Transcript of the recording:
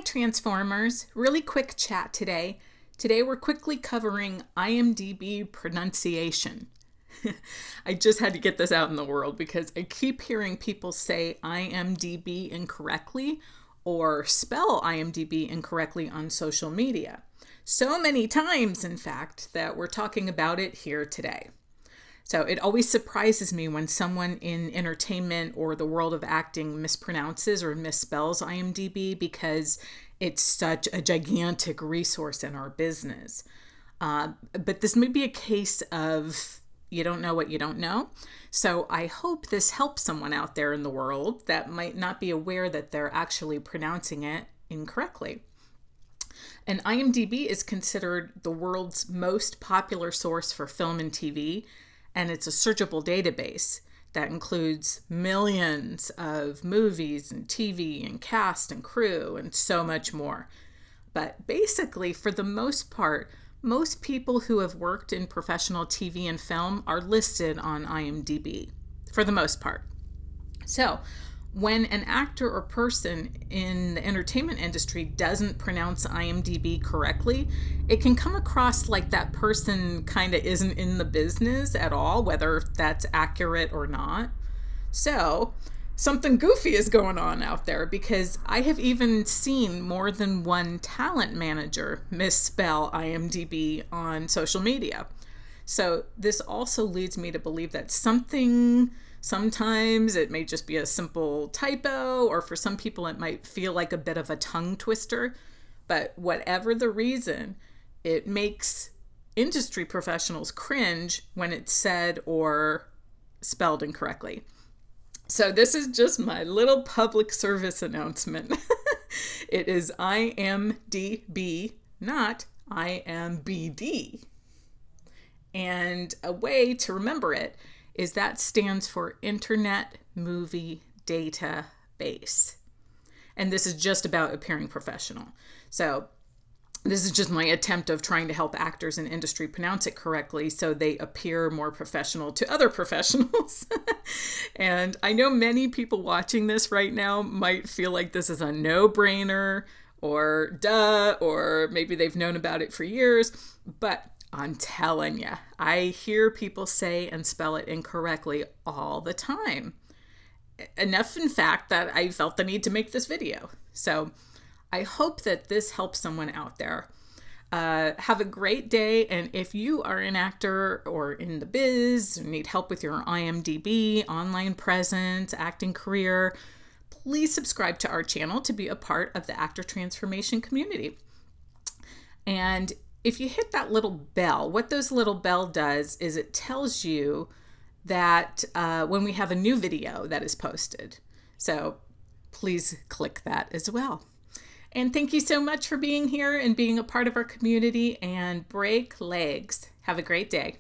Hi Transformers, really quick chat today. Today we're quickly covering IMDb pronunciation. I just had to get this out in the world because I keep hearing people say IMDb incorrectly or spell IMDb incorrectly on social media. So many times, in fact, that we're talking about it here today. So it always surprises me when someone in entertainment or the world of acting mispronounces or misspells IMDb because it's such a gigantic resource in our business. But this may be a case of you don't know what you don't know. So I hope this helps someone out there in the world that might not be aware that they're actually pronouncing it incorrectly. And IMDb is considered the world's most popular source for film and TV. And it's a searchable database that includes millions of movies and TV and cast and crew and so much more. But basically, for the most part, most people who have worked in professional TV and film are listed on IMDb, for the most part. So, when an actor or person in the entertainment industry doesn't pronounce IMDb correctly, it can come across like that person kind of isn't in the business at all, whether that's accurate or not. So, something goofy is going on out there because I have even seen more than one talent manager misspell IMDb on social media. So, this also leads me to believe that sometimes it may just be a simple typo, or for some people it might feel like a bit of a tongue twister. But whatever the reason, it makes industry professionals cringe when it's said or spelled incorrectly. So this is just my little public service announcement. It is IMDb, not IMBD. And a way to remember it is that stands for Internet Movie Database. And this is just about appearing professional. So this is just my attempt of trying to help actors in industry pronounce it correctly so they appear more professional to other professionals. And I know many people watching this right now might feel like this is a no-brainer or duh, or maybe they've known about it for years, but I'm telling you, I hear people say and spell it incorrectly all the time. Enough, in fact, that I felt the need to make this video. So I hope that this helps someone out there. Have a great day. And if you are an actor or in the biz, or need help with your IMDb, online presence, acting career, please subscribe to our channel to be a part of the actor transformation community. And if you hit that little bell, what those little bell does is it tells you that when we have a new video that is posted. So please click that as well. And thank you so much for being here and being a part of our community, and break legs. Have a great day.